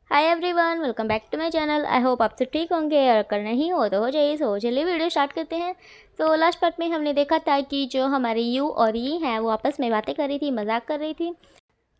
Hi everyone, welcome back to my channel. I hope आप सब ठीक होंगे और अगर नहीं हो तो हो जाइए। चलिए वीडियो स्टार्ट करते हैं। तो लास्ट पार्ट में हमने देखा था कि जो हमारे यू और ये हैं वो आपस में बातें कर रही थी, मजाक कर रही थी।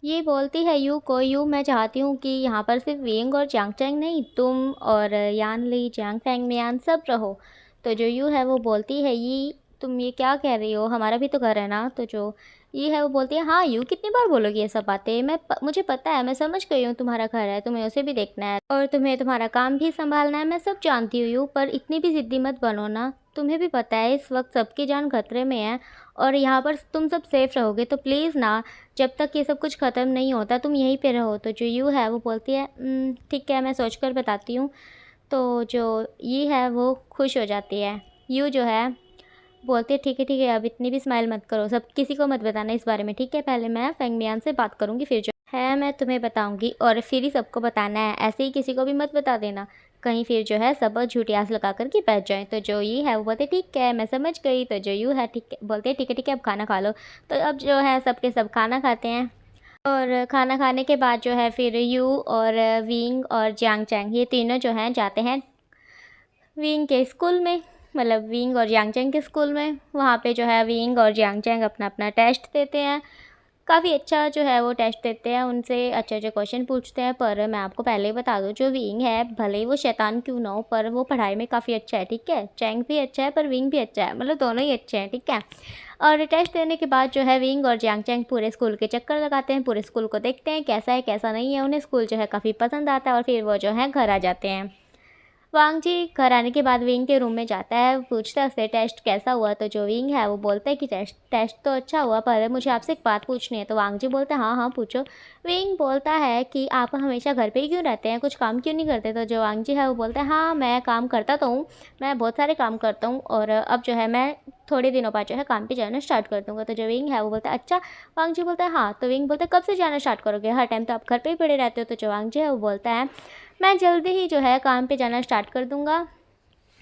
ये बोलती है यू को, यू मैं चाहती हूँ कि यहाँ पर सिर्फ विंग और चांग चैंग नहीं, तुम और यान ली, चांग फैंग, मियान सब रहो। तो जो यू है वो बोलती है ये तुम ये क्या कह रही हो, हमारा भी तो घर है ना। तो जो ये है वो बोलती है हाँ यू कितनी बार बोलोगी ये सब बातें, मुझे पता है, मैं समझ गई हूँ तुम्हारा घर है, तुम्हें उसे भी देखना है और तुम्हें तुम्हारा काम भी संभालना है, मैं सब जानती हूँ यू, पर इतनी भी ज़िद्दी मत बनो ना। तुम्हें भी पता है इस वक्त सबकी जान खतरे में है और यहाँ पर तुम सब सेफ रहोगे, तो प्लीज़ ना, जब तक ये सब कुछ ख़त्म नहीं होता तुम यहीं पे रहो। तो जो यू है वो बोलती है ठीक है, मैं सोच कर बताती हूँ। तो जो ये है वो खुश हो जाती है। यू जो है बोलती है ठीक है, अब इतनी भी स्माइल मत करो, सब किसी को मत बताना इस बारे में, ठीक है। पहले मैं फेंग मियान से बात करूँगी, फिर जो है मैं तुम्हें बताऊँगी और फिर ही सबको बताना है, ऐसे ही किसी को भी मत बता देना, कहीं फिर जो है सब झूठी आस लगा कर के बैठ जाएँ। तो जो ये है वो बोलते ठीक है मैं समझ गई। तो जो यू है ठीक है बोलते ठीक है अब खाना खा लो। तो अब जो है सबके सब खाना खाते हैं और खाना खाने के बाद जो है फिर यू और विंग और जियांग चैंग ये तीनों जो हैं जाते हैं विंग के स्कूल में, मतलब विंग और यांगचैंग के स्कूल में। वहाँ पे जो है विंग और यांगचैंग अपना अपना टेस्ट देते हैं। काफ़ी अच्छा जो है वो टेस्ट देते हैं, उनसे अच्छे अच्छे क्वेश्चन पूछते हैं। पर मैं आपको पहले ही बता दूँ, जो विंग है भले ही वो शैतान क्यों ना हो पर वो पढ़ाई में काफ़ी अच्छा है, ठीक है। चैंग भी अच्छा है पर विंग भी अच्छा है, मतलब दोनों ही अच्छे हैं, ठीक है। और टेस्ट देने के बाद जो है विंग और यांगचैंग पूरे स्कूल के चक्कर लगाते हैं, पूरे स्कूल को देखते हैं कैसा है कैसा नहीं है। उन्हें स्कूल जो है काफ़ी पसंद आता है और फिर वो जो है घर आ जाते हैं। वांग जी घर आने के बाद विंग के रूम में जाता है, पूछता है उससे टेस्ट कैसा हुआ। तो जो विंग है वो बोलता है कि टेस्ट टेस्ट तो अच्छा हुआ पर मुझे आपसे एक बात पूछनी है। तो वांग जी बोलते हैं हाँ हाँ पूछो। विंग बोलता है कि आप हमेशा घर पे ही क्यों रहते हैं, कुछ काम क्यों नहीं करते। तो जो वांग जी है वो बोलते हैं हाँ मैं काम करता तो हूँ, मैं बहुत सारे काम करता हूँ और अब जो है मैं थोड़े दिनों बाद जो है काम पे जाना स्टार्ट कर दूँगा। तो जो विंग है वो बोलता है अच्छा। वांग जी बोलता है हाँ। तो विंग बोलता है कब से जाना स्टार्ट करोगे, हर टाइम तो आप घर पे ही पड़े रहते हो। तो जो वांग जी है वो बोलता है मैं जल्दी ही जो है काम पे जाना स्टार्ट कर दूँगा,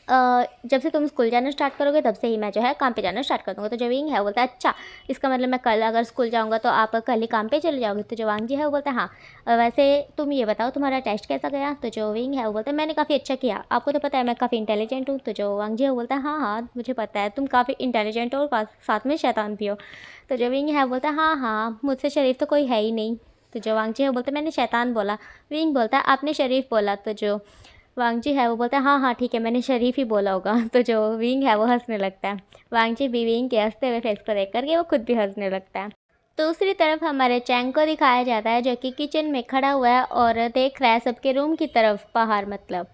जब से तुम स्कूल जाना स्टार्ट करोगे तब से ही मैं जो है काम पे जाना स्टार्ट कर दूँगा। तो जो विंग है वो बोलता है अच्छा, इसका मतलब मैं कल अगर स्कूल जाऊँगा तो आप कल ही काम पे चले जाओगे। तो जो वांग जी है वो बोलता है हाँ। वैसे तुम ये बताओ तुम्हारा टेस्ट कैसा गया। तो जो विंग है वो बोलता है मैंने काफ़ी अच्छा किया, आपको तो पता है मैं काफ़ी इंटेलिजेंट हूँ। तो जो वांग जी है वो बोलता है हाँ हाँ मुझे पता है तुम काफ़ी इंटेलिजेंट हो और साथ में शैतान भी हो। तो जो विंग है वो बोलता है हाँ हाँ मुझसे शरीफ तो कोई है ही नहीं। तो जो वांग जी है वो बोलता है मैंने शैतान बोला। विंग बोलता है आपने शरीफ बोला। तो जो वांगजी है वो बोलता है हाँ हाँ ठीक है मैंने शरीफ ही बोला होगा। तो जो विंग है वो हंसने लगता है। वांगजी भी विंग के हंसते हुए फेस को देख करके वो खुद भी हंसने लगता है। दूसरी तरफ हमारे चैंग को दिखाया जाता है जो कि किचन में खड़ा हुआ है और देख रहा है सबके रूम की तरफ बाहर, मतलब।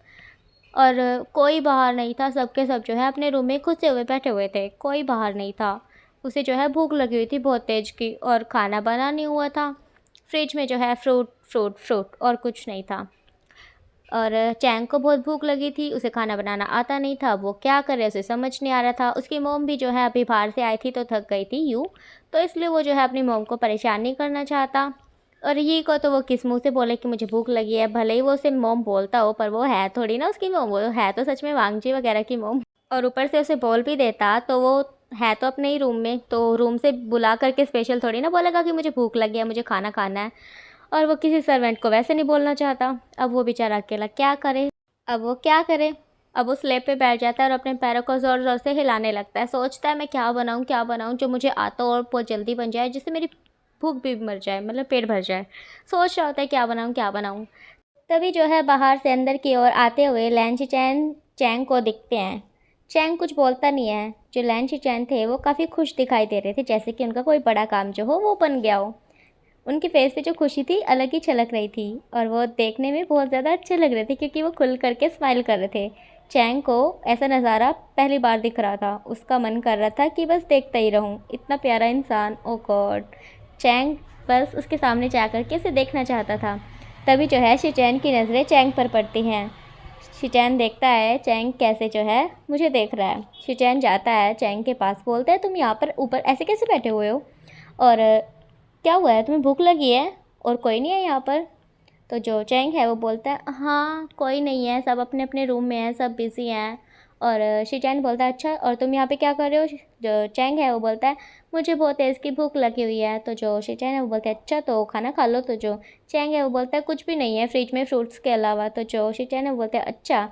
और कोई बाहर नहीं था, सबके सब जो है अपने रूम में खुद से हुए बैठे हुए थे, कोई बाहर नहीं था। उसे जो है भूख लगी हुई थी बहुत तेज की और खाना बना नहीं हुआ था। फ्रिज में जो है फ्रूट फ्रूट फ्रूट और कुछ नहीं था। और चैंग को बहुत भूख लगी थी, उसे खाना बनाना आता नहीं था, वो क्या करे उसे समझ नहीं आ रहा था। उसकी मोम भी जो है अभी बाहर से आई थी तो थक गई थी यू, तो इसलिए वो जो है अपनी मोम को परेशान नहीं करना चाहता। और ये को तो वो किस मुँह से बोले कि मुझे भूख लगी है, भले ही वो उसे मोम बोलता हो पर वो है थोड़ी ना उसकी मोम, वो है तो सच में वांगजी वगैरह की मोम। और ऊपर से उसे बोल भी देता तो वो है तो अपने ही रूम में, तो रूम से बुला करके स्पेशल थोड़ी ना बोलेगा कि मुझे भूख लगी है मुझे खाना खाना है। और वो किसी सर्वेंट को वैसे नहीं बोलना चाहता। अब वो बेचारा अकेला क्या करे, अब वो क्या करे। अब वो स्लेब पे बैठ जाता है और अपने पैरों को ज़ोर ज़ोर से हिलाने लगता है, सोचता है मैं क्या बनाऊँ जो मुझे आता हो और बहुत जल्दी बन जाए, जिससे मेरी भूख भी मर जाए, मतलब पेट भर जाए। सोच रहा होता है क्या बनाऊँ। तभी जो है बाहर से अंदर की ओर आते हुए लैंची चैन चैंग को दिखते हैं। चैंग कुछ बोलता नहीं है। जो लैंची चैन थे वो काफ़ी खुश दिखाई दे रहे थे, जैसे कि उनका कोई बड़ा काम जो हो वो बन गया हो। उनके फेस पे जो खुशी थी अलग ही छलक रही थी और वो देखने में बहुत ज़्यादा अच्छे लग रहे थे क्योंकि वो खुल करके स्माइल कर रहे थे। चैंग को ऐसा नज़ारा पहली बार दिख रहा था, उसका मन कर रहा था कि बस देखता ही रहूं, इतना प्यारा इंसान, ओ गॉड। चैंग बस उसके सामने जा कर के उसे देखना चाहता था। तभी जो है शिचैन की नज़रें चैंग पर पड़ती हैं। शिचैन देखता है चैंग कैसे जो है मुझे देख रहा है। शिचैन जाता है चैंग के पास, बोलता है तुम यहाँ पर ऊपर ऐसे कैसे बैठे हुए हो और क्या हुआ है, तुम्हें भूख लगी है और कोई नहीं है यहाँ पर। तो जो चैंग है वो बोलता है हाँ कोई नहीं है, सब अपने अपने रूम में है, सब बिज़ी हैं और शिचैन बोलता है अच्छा और तुम यहाँ पे क्या कर रहे हो। जो चैंग है वो बोलता है मुझे बहुत तेज़ की भूख लगी हुई है। तो जो शिचैन है वो बोलता है अच्छा तो खाना खा लो। तो जो चैंग है वो बोलता है कुछ भी नहीं है फ्रिज में फ्रूट्स के अलावा। तो जो शिचैन है वो बोलता है अच्छा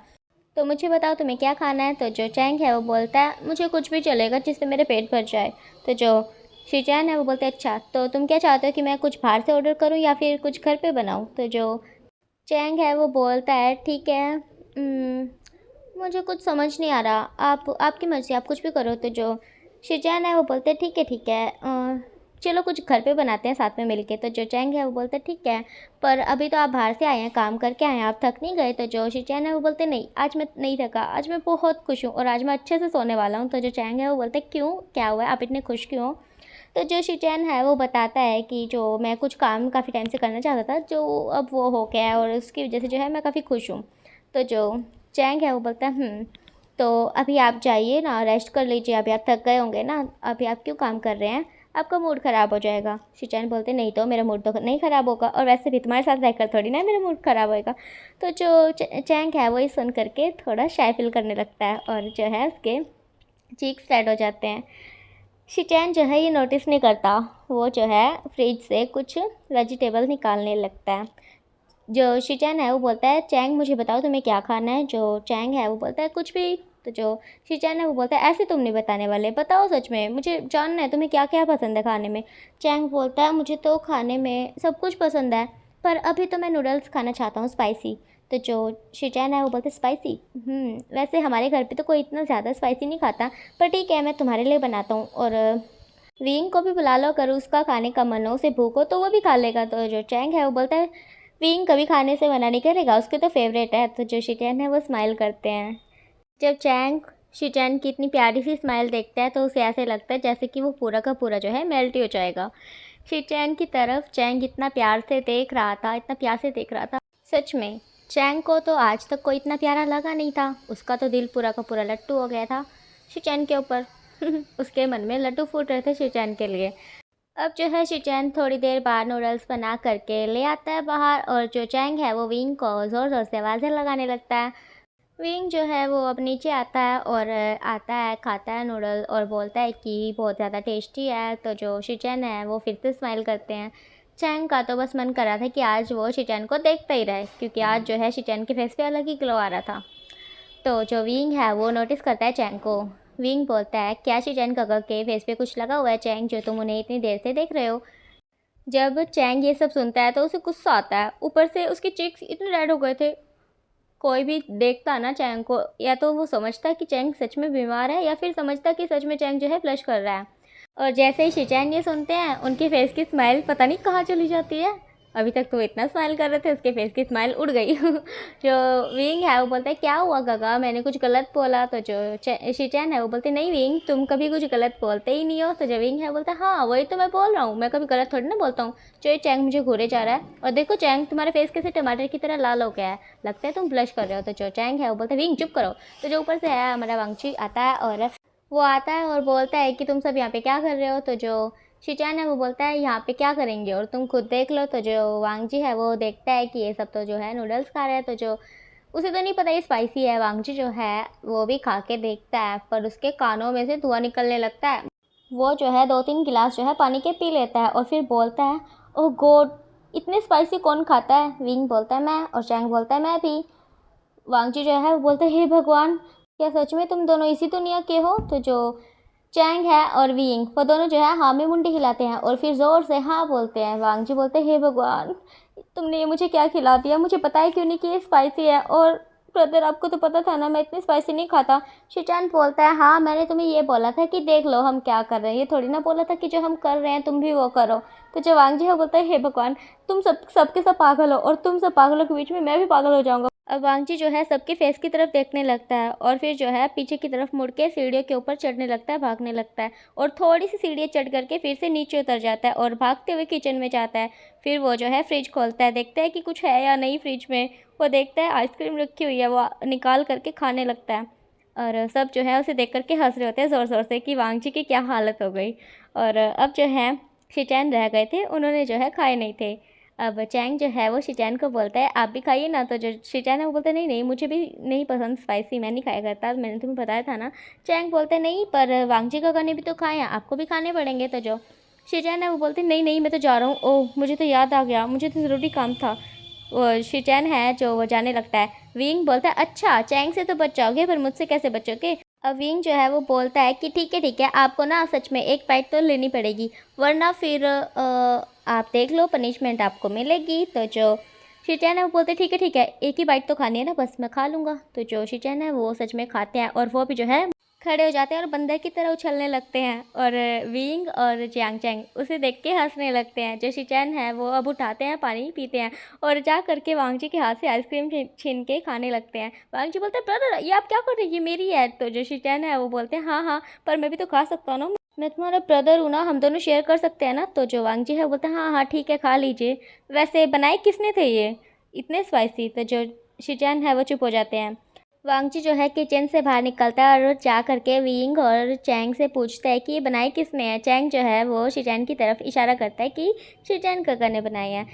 तो मुझे बताओ तुम्हें क्या खाना है। तो जो चैंग है वो बोलता है मुझे कुछ भी चलेगा जिससे मेरे पेट भर जाए। तो जो शिचैन है वो बोलते हैं अच्छा तो तुम क्या चाहते हो कि मैं कुछ बाहर से ऑर्डर करूँ या फिर कुछ घर पे बनाऊँ। तो जो चैंग है वो बोलता है ठीक है मुझे कुछ समझ नहीं आ रहा आप आपकी मर्ज़ी आप कुछ भी करो। तो जो शिचैन है वो बोलते हैं ठीक है चलो कुछ घर पे बनाते हैं साथ में मिलके। तो जो चैंग है वो बोलते हैं ठीक है पर अभी तो आप बाहर से आए हैं काम करके आए हैं आप थक नहीं गए। तो जो शिचैन है वो बोलते नहीं आज मैं नहीं थका आज मैं बहुत खुश हूँ और आज मैं अच्छे से सोने वाला हूँ। तो जो चैंग है वो बोलते क्यों क्या हुआ है आप इतने खुश क्यों हो। तो जो शिचैन है वो बताता है कि जो मैं कुछ काम काफ़ी टाइम से करना चाहता था जो अब वो हो गया है और उसकी वजह से जो है मैं काफ़ी खुश हूँ। तो जो चैंग है वो बोलता है तो अभी आप जाइए ना रेस्ट कर लीजिए अभी आप थक गए होंगे ना अभी आप क्यों काम कर रहे हैं आपका मूड ख़राब हो जाएगा। शिचैन बोलते नहीं तो मेरा मूड तो नहीं ख़राब होगा और वैसे भी तुम्हारे साथ रहकर थोड़ी ना मेरा मूड ख़राब होएगा। तो जो चैंग है वो ये सुन करके थोड़ा शाय फील करने लगता है और जो है उसके चीक्स रेड हो जाते हैं। शिचैन जो है ये नोटिस नहीं करता वो जो है फ्रिज से कुछ वेजिटेबल निकालने लगता है। जो शिचैन है वो बोलता है चैंग मुझे बताओ तुम्हें क्या खाना है। जो चैंग है वो बोलता है कुछ भी। तो जो शिचैन है वो बोलता है ऐसे तुम नहीं बताने वाले बताओ सच में मुझे जानना है तुम्हें क्या क्या पसंद है खाने में। चैंग बोलता है मुझे तो खाने में सब कुछ पसंद है पर अभी तो मैं नूडल्स खाना चाहता हूँ स्पाइसी। तो जो शिचैन है वो बोलते स्पाइसी वैसे हमारे घर पे तो कोई इतना ज़्यादा स्पाइसी नहीं खाता पर ठीक है मैं तुम्हारे लिए बनाता हूँ और विंग को भी बुला लो अगर उसका खाने का मन हो उसे भूख हो तो वो भी खा लेगा। तो जो चैंग है वो बोलता है विंग कभी खाने से मना नहीं करेगा उसके तो फेवरेट है। तो जो शिचैन है वो स्माइल करते हैं। जब चैंग शिचैन की इतनी प्यारी सी स्माइल देखता है तो उसे ऐसे लगता है जैसे कि वो पूरा का पूरा जो है मेल्ट ही हो जाएगा। शिचैन की तरफ चैंग इतना प्यार से देख रहा था इतना प्यार से देख रहा था सच में चैंग को तो आज तक कोई इतना प्यारा लगा नहीं था। उसका तो दिल पूरा का पूरा लट्टू हो गया था शिचैन के ऊपर उसके मन में लड्डू फूट रहे थे शिचैन के लिए। अब जो है शिचैन थोड़ी देर बाद नूडल्स बना करके ले आता है बाहर और जो चैंग है वो विंग को ज़ोर ज़ोर से आवाज़ें लगाने लगता है। विंग जो है वो अब नीचे आता है और आता है खाता है नूडल और बोलता है कि बहुत ज़्यादा टेस्टी है। तो जो शिचैन है वो फिर से स्माइल करते हैं। चैंग का तो बस मन कर रहा था कि आज वो शिचैन को देखता ही रहे क्योंकि आज जो है शिचैन के फेस पे अलग ही ग्लो आ रहा था। तो जो विंग है वो नोटिस करता है चैंग को। विंग बोलता है क्या शिचैन काका के फेस पे कुछ लगा हुआ है चैंग जो तुम उन्हें इतनी देर से देख रहे हो। जब चैंग ये सब सुनता है तो उसे गुस्सा आता है ऊपर से उसके चीक्स इतने रेड हो गए थे। कोई भी देखता ना चैंग को या तो वो समझता कि चैंग सच में बीमार है या फिर समझता कि सच में चैंग जो है ब्लश कर रहा है। और जैसे ही शिचैन ये सुनते हैं उनके फेस की स्माइल पता नहीं कहाँ चली जाती है। अभी तक तो वो इतना स्माइल कर रहे थे उसके फेस की स्माइल उड़ गई जो विंग है वो बोलता है क्या हुआ गगा मैंने कुछ गलत बोला। तो जो शिचैन है वो बोलते नहीं विंग तुम कभी कुछ गलत बोलते ही नहीं हो। तो जो विंग है बोलता है हाँ वही तो मैं बोल रहा हूँ मैं कभी गलत थोड़ी ना बोलता हूँ। जो ये चैंग मुझे घूरे जा रहा है और देखो चैंग तुम्हारे फेस कैसे टमाटर की तरह लाल हो गया है लगता है तुम ब्लश कर रहे हो। तो जो चैंग है वो बोलते विंग चुप करो। तो जो ऊपर से है हमारा वांगची आता है और वो आता है और बोलता है कि तुम सब यहाँ पे क्या कर रहे हो। तो जो शिचैन है वो बोलता है यहाँ पे क्या करेंगे और तुम खुद देख लो। तो जो वांगजी है वो देखता है कि ये सब तो जो है नूडल्स खा रहे हैं। तो जो उसे तो नहीं पता ये स्पाइसी है। वांगजी जो है वो भी खा के देखता है पर उसके कानों में से धुआं निकलने लगता है। वो जो है 2-3 गिलास जो है पानी के पी लेता है और फिर बोलता है ओह गॉड इतने स्पाइसी कौन खाता है। विंग बोलता है मैं और चैंग बोलता है मैं भी। वांगजी जो है वो बोलते हैं हे भगवान क्या सच में तुम दोनों इसी दुनिया के हो। तो जो चैंग है और विंग वो दोनों जो है हाँ में मुंडी हिलाते हैं और फिर ज़ोर से हाँ बोलते हैं। वांगजी बोलते हैं हे भगवान तुमने ये मुझे क्या खिला दिया मुझे पता है क्यों नहीं कि ये स्पाइसी है और ब्रदर आपको तो पता था ना मैं इतनी स्पाइसी नहीं खाता। शिचैन बोलता है हाँ मैंने तुम्हें ये बोला था कि देख लो हम क्या कर रहे हैं ये थोड़ी ना बोला था कि जो हम कर रहे हैं तुम भी वो करो। तो जो वांगजी है बोलता है हे भगवान तुम सबके सब पागल हो और तुम सब पागलों के बीच में मैं भी पागल हो जाऊंगा। अब वांगजी जो है सबके फेस की तरफ देखने लगता है और फिर जो है पीछे की तरफ मुड़ के सीढ़ियों के ऊपर चढ़ने लगता है भागने लगता है और थोड़ी सी सीढ़ियाँ चढ़ करके फिर से नीचे उतर जाता है और भागते हुए किचन में जाता है। फिर वो जो है फ्रिज खोलता है देखता है कि कुछ है या नहीं फ्रिज में। वो देखता है आइसक्रीम रखी हुई है वो निकाल करके खाने लगता है और सब जो है उसे देख करके हंस रहे होते हैं ज़ोर ज़ोर से कि वांगजी की क्या हालत हो गई। और अब जो है शिचैन रह गए थे उन्होंने जो है खाए नहीं थे। अब चैंग जो है वो शिचैन को बोलता है आप भी खाइए ना। तो जो शिचैन है वो बोलता है नहीं नहीं मुझे भी नहीं पसंद स्पाइसी, मैं नहीं खाया करता, मैंने तुम्हें बताया था ना। चैंग बोलते हैं नहीं पर वांगजी काका ने भी तो खाए हैं, आपको भी खाने पड़ेंगे। तो जो शिचैन है वो बोलते हैं नहीं नहीं मैं तो जा रहा हूँ, ओह मुझे तो याद आ गया, मुझे तो ज़रूरी काम था। वो शिचैन है जो वो जाने लगता है। विंग बोलता है अच्छा चैंग से तो बच जाओगे पर मुझसे कैसे बचोगे। अब विंग जो है वो बोलता है कि ठीक है आपको ना सच में एक बाइट तो लेनी पड़ेगी, वरना फिर आप देख लो पनिशमेंट आपको मिलेगी। तो जो शिचैन है वो बोलते ठीक है एक ही बाइट तो खानी है ना, बस मैं खा लूँगा। तो जो शिचैन है वो सच में खाते हैं और वो भी जो है खड़े हो जाते हैं और बंदर की तरह उछलने लगते हैं। और विंग और जियांग चैंग उसे देख के हंसने लगते हैं। जो शिचैन है वो अब उठाते हैं पानी पीते हैं और जा करके वांगजी के हाथ से आइसक्रीम छीन के खाने लगते हैं। वांगजी बोलते हैं ब्रदर ये आप क्या कर रहे हैं, ये मेरी है। तो जो शिचैन है वो बोलते हैं हाँ पर मैं भी तो खा सकता हूँ ना, मैं तुम्हारा ब्रदर हूँ ना, हम दोनों शेयर कर सकते हैं ना। तो जो वांगजी है वो बोलते हैं हाँ ठीक है खा लीजिए। वैसे बनाए किसने थे ये इतने स्पाइसी। तो जो शिचैन है वो चुप हो जाते हैं। वांगजी जो है किचन से बाहर निकलता है और जा करके विंग और चैंग से पूछता है कि ये बनाई किसने है। चैंग जो है वो शिचैन की तरफ इशारा करता है कि शिचैन काका ने बनाई है।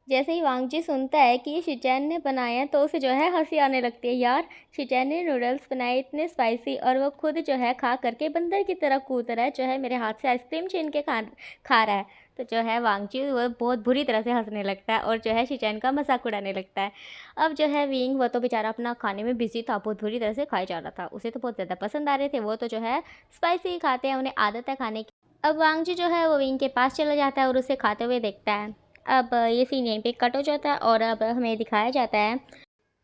जैसे ही वांगजी सुनता है कि ये शिचैन ने बनाए हैं तो उसे जो है हंसी आने लगती है। यार शिचैन ने नूडल्स बनाए इतने स्पाइसी और वो खुद जो है खा करके बंदर की तरह कूद रहा है, जो है मेरे हाथ से आइसक्रीम छीन के खा रहा है। तो जो है वांगजी वो बहुत बुरी तरह से हंसने लगता है और जो है शिचैन का मजाक उड़ाने लगता है। अब जो है विंग वो तो बेचारा अपना खाने में बिजी था, बहुत बुरी तरह से खाया जा रहा था, उसे तो बहुत ज़्यादा पसंद आ रहे थे, वो तो जो है स्पाइसी खाते हैं, उन्हें आदत है खाने की। अब वांगजी जो है वो विंग के पास चला जाता है और उसे खाते हुए देखता है। अब ये सीन यहीं पे कट हो जाता है और अब हमें दिखाया जाता है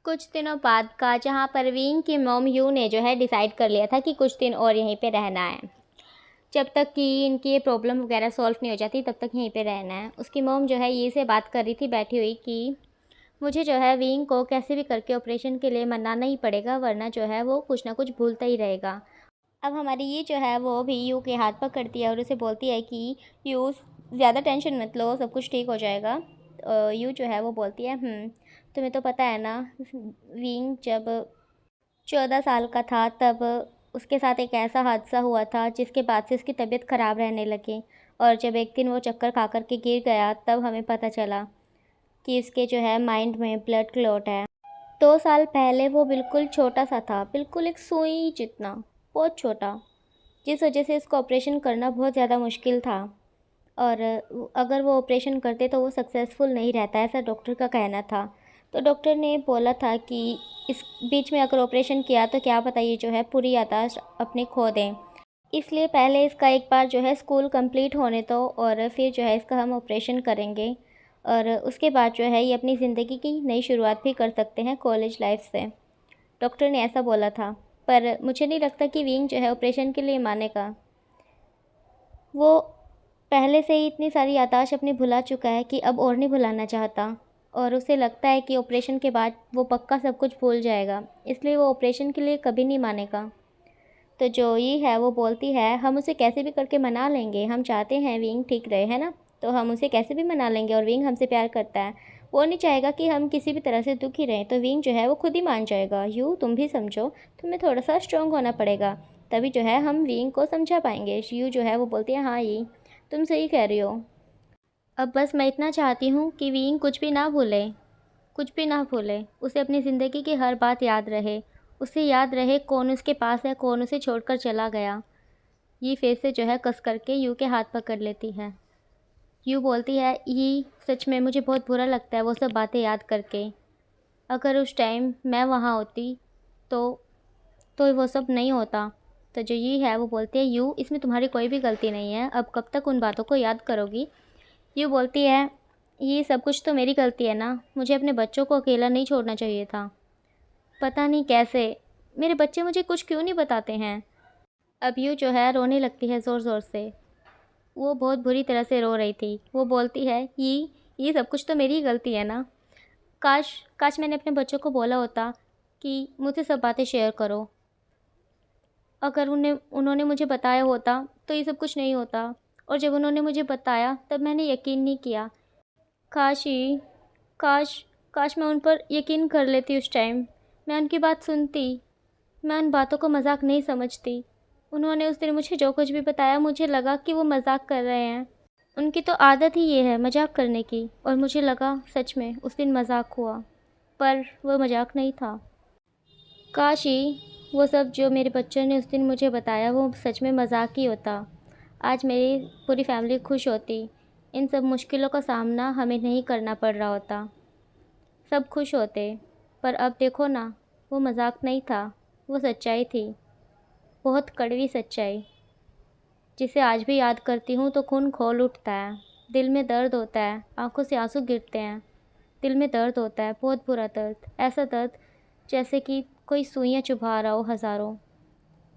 कुछ दिनों बाद का, जहाँ पर विंग की मॉम यू ने जो है डिसाइड कर लिया था कि कुछ दिन और यहीं पे रहना है, जब तक कि इनकी ये प्रॉब्लम वगैरह सॉल्व नहीं हो जाती तब तक यहीं पे रहना है। उसकी मॉम जो है ये से बात कर रही थी बैठी हुई कि मुझे जो है विंग को कैसे भी करके ऑपरेशन के लिए मनाना ही पड़ेगा, वरना जो है वो कुछ ना कुछ भूलता ही रहेगा। अब हमारी ये जो है वो भी यू के हाथ पकड़ती है और उसे बोलती है कि यू ज़्यादा टेंशन मत लो, सब कुछ ठीक हो जाएगा। यू जो है वो बोलती है तुम्हें तो पता है ना विंग जब 14 साल का था तब उसके साथ एक ऐसा हादसा हुआ था जिसके बाद से उसकी तबीयत ख़राब रहने लगी, और जब एक दिन वो चक्कर खा कर के गिर गया तब हमें पता चला कि इसके जो है माइंड में ब्लड क्लॉट है। 2 साल पहले वो बिल्कुल छोटा सा था, बिल्कुल एक सुई जितना, बहुत छोटा, जिस वजह से इसको ऑपरेशन करना बहुत ज़्यादा मुश्किल था। और अगर वो ऑपरेशन करते तो वो सक्सेसफुल नहीं रहता, ऐसा डॉक्टर का कहना था। तो डॉक्टर ने बोला था कि इस बीच में अगर ऑपरेशन किया तो क्या पता ये जो है पूरी याददाश्त अपनी खो दें, इसलिए पहले इसका एक बार जो है स्कूल कंप्लीट होने दो और फिर जो है इसका हम ऑपरेशन करेंगे और उसके बाद जो है ये अपनी ज़िंदगी की नई शुरुआत भी कर सकते हैं कॉलेज लाइफ से। डॉक्टर ने ऐसा बोला था, पर मुझे नहीं लगता कि विंग जो है ऑपरेशन के लिए मानेगा। वो पहले से ही इतनी सारी याददाश्त अपनी भुला चुका है कि अब और नहीं भुलाना चाहता, और उसे लगता है कि ऑपरेशन के बाद वो पक्का सब कुछ भूल जाएगा, इसलिए वो ऑपरेशन के लिए कभी नहीं मानेगा। तो जो ये है वो बोलती है हम उसे कैसे भी करके मना लेंगे, हम चाहते हैं विंग ठीक रहे, है ना, तो हम उसे कैसे भी मना लेंगे, और विंग हमसे प्यार करता है, वो नहीं चाहेगा कि हम किसी भी तरह से दुखी रहें, तो विंग जो है वो खुद ही मान जाएगा। यू तुम भी समझो, तुम्हें थोड़ा सा स्ट्रॉन्ग होना पड़ेगा, तभी जो है हम विंग को समझा पाएंगे। यू जो है वो बोलती है हाँ ये तुम सही कह रही हो, अब बस मैं इतना चाहती हूँ कि विंग कुछ भी ना भूले, कुछ भी ना भूले, उसे अपनी ज़िंदगी की हर बात याद रहे, उसे याद रहे कौन उसके पास है, कौन उसे छोड़कर चला गया। ये फिर से जो है कस करके यू के हाथ पकड़ लेती है। यू बोलती है ये सच में मुझे बहुत बुरा लगता है वो सब बातें याद करके, अगर उस टाइम मैं वहाँ होती तो वो सब नहीं होता। तो जो ये है वो बोलती है यू इसमें तुम्हारी कोई भी गलती नहीं है, अब कब तक उन बातों को याद करोगी। यू बोलती है ये सब कुछ तो मेरी गलती है ना, मुझे अपने बच्चों को अकेला नहीं छोड़ना चाहिए था, पता नहीं कैसे मेरे बच्चे मुझे कुछ क्यों नहीं बताते हैं। अब यू जो है रोने लगती है ज़ोर ज़ोर से, वो बहुत बुरी तरह से रो रही थी। वो बोलती है ये सब कुछ तो मेरी ही गलती है ना, काश काश मैंने अपने बच्चों को बोला होता कि मुझसे सब बातें शेयर करो, अगर उन्होंने मुझे बताया होता तो ये सब कुछ नहीं होता, और जब उन्होंने मुझे बताया तब मैंने यकीन नहीं किया। काश ही काश काश मैं उन पर यकीन कर लेती उस टाइम, मैं उनकी बात सुनती, मैं उन बातों को मजाक नहीं समझती। उन्होंने उस दिन मुझे जो कुछ भी बताया मुझे लगा कि वो मजाक कर रहे हैं, उनकी तो आदत ही ये है मजाक करने की, और मुझे लगा सच में उस दिन मजाक हुआ, पर वो मजाक नहीं था। काश ही वो सब जो मेरे बच्चों ने उस दिन मुझे बताया वो सच में मजाक ही होता। आज मेरी पूरी फैमिली खुश होती, इन सब मुश्किलों का सामना हमें नहीं करना पड़ रहा होता, सब खुश होते। पर अब देखो ना, वो मजाक नहीं था, वो सच्चाई थी, बहुत कड़वी सच्चाई, जिसे आज भी याद करती हूँ तो खून खौल उठता है, दिल में दर्द होता है, आंखों से आंसू गिरते हैं। दिल में दर्द होता है, बहुत बुरा दर्द, ऐसा दर्द जैसे कि कोई सुइयाँ चुभा रहा हो हज़ारों।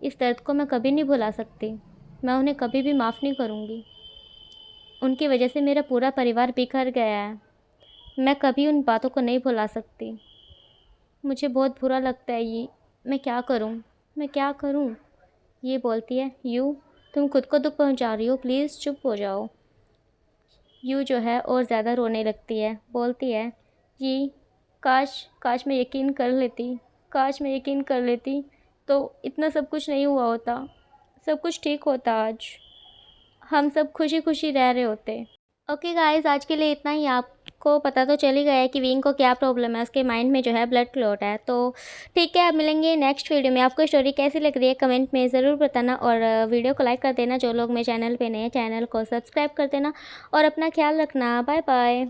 इस दर्द को मैं कभी नहीं भुला सकती, मैं उन्हें कभी भी माफ़ नहीं करूँगी। उनकी वजह से मेरा पूरा परिवार बिखर गया है, मैं कभी उन बातों को नहीं भुला सकती। मुझे बहुत बुरा लगता है ये, मैं क्या करूँ, मैं क्या करूँ। ये बोलती है, यू तुम खुद को दुख पहुँचा रही हो, प्लीज़ चुप हो जाओ। यू जो है और ज़्यादा रोने लगती है, बोलती है, ये काश काश मैं यकीन कर लेती, काश मैं यकीन कर लेती तो इतना सब कुछ नहीं हुआ होता, सब कुछ ठीक होता, आज हम सब खुशी खुशी रह रहे होते। ओके गाइस, आज के लिए इतना ही। आपको पता तो चल ही गया है कि विंग को क्या प्रॉब्लम है, उसके माइंड में जो है ब्लड क्लॉट है। तो ठीक है, अब मिलेंगे नेक्स्ट वीडियो में। आपको स्टोरी कैसी लग रही है कमेंट में ज़रूर बताना, और वीडियो को लाइक कर देना। जो लोग मेरे चैनल पे नए हैं, चैनल को सब्सक्राइब कर देना, और अपना ख्याल रखना। Bye bye.